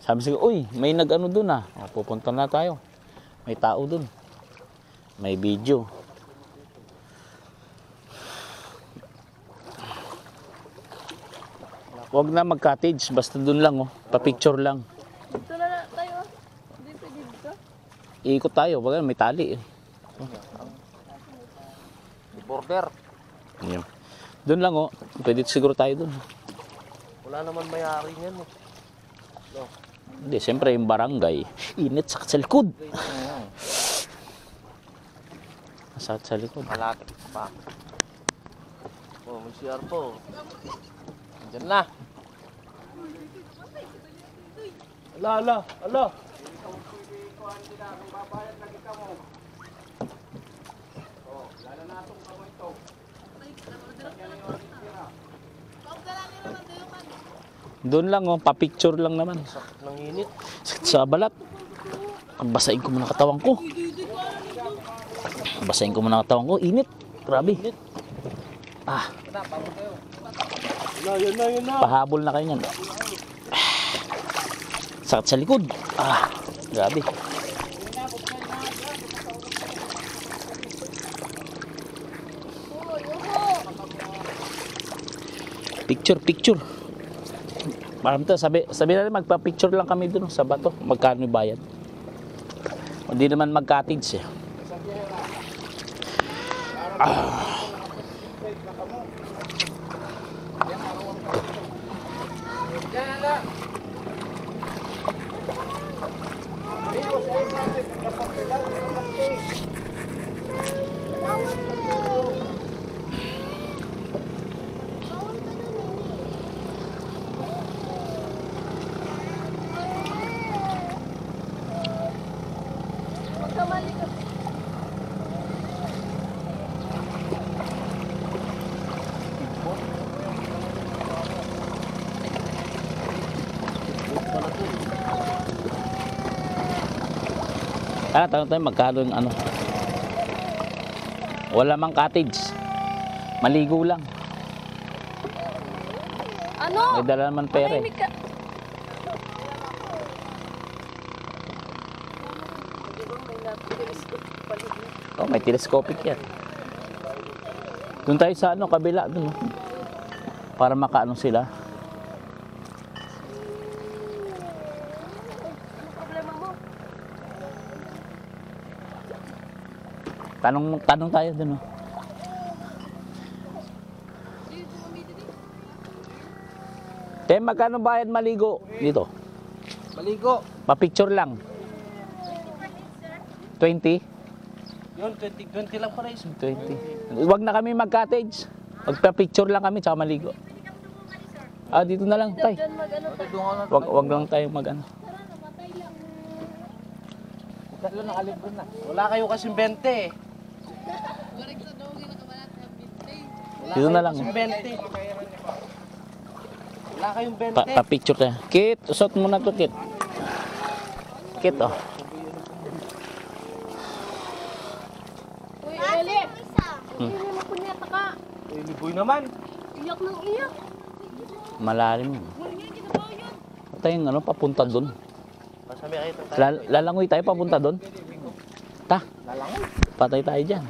Sabi siya, uy, may nag-ano dun ah. Pupunta na tayo. May tao dun. May video. Huwag na mag-cottage, basta dun lang oh. Pa-picture lang. Dito na tayo. Hindi pwede dito. Iikot tayo, wag may tali eh. Border. Yan. Doon lang oh. Pwede siguro tayo doon. Wala naman may-ari niyan eh. No. Hindi, siyempre yung barangay. Init sa likod. Sakit sa likod. Malapit pa. Oh, may CR po. Diyan na. Ala. Doon lang oh, pa-picture lang naman. Sakit ng init. Sakit sa balat. Basahin ko muna katawan ko. Basahin ko muna katawan ko. Init. Grabe. Ah. Yun na. Pahabol na kayo niyan. Sakit sa likod. Ah. Grabe. Picture. Parang to, sabi na rin magpa-picture lang kami dun sa bato. Magkano yung bayad? Hindi naman mag-cottage eh. Tanong tayo magkano yung ano. Wala mang cottage. Maligo lang. Ano? May dala naman pera eh. Oh, may telescopic yan. Doon tayo sa ano, kabila doon. Para makaano sila. Tanong tayo dun. Te, magkano bayad maligo dito? Maligo. Pa-picture lang. 20? Yun, 20 lang para is. 20. Huwag na kami mag-cottage. Magpa-picture lang kami tsaka maligo. Ah, dito na lang tayo. Wag lang tayo mag-ano. Wala kayo kasing 20 eh. Dito na lang. Kasing 20. Wala kayong 20. Pa-picture tayo. Kit, usot mo na to, Kit. Kit, oh. Uy, Eli! Hindi mo kunyata ka. Liboy naman. Iyak ng iyak. Malalim yun. Tayong ano, papunta doon. Pasami kayo. Lalangoy tayo papunta doon. Ta, Lalangoy. patay tayo dyan.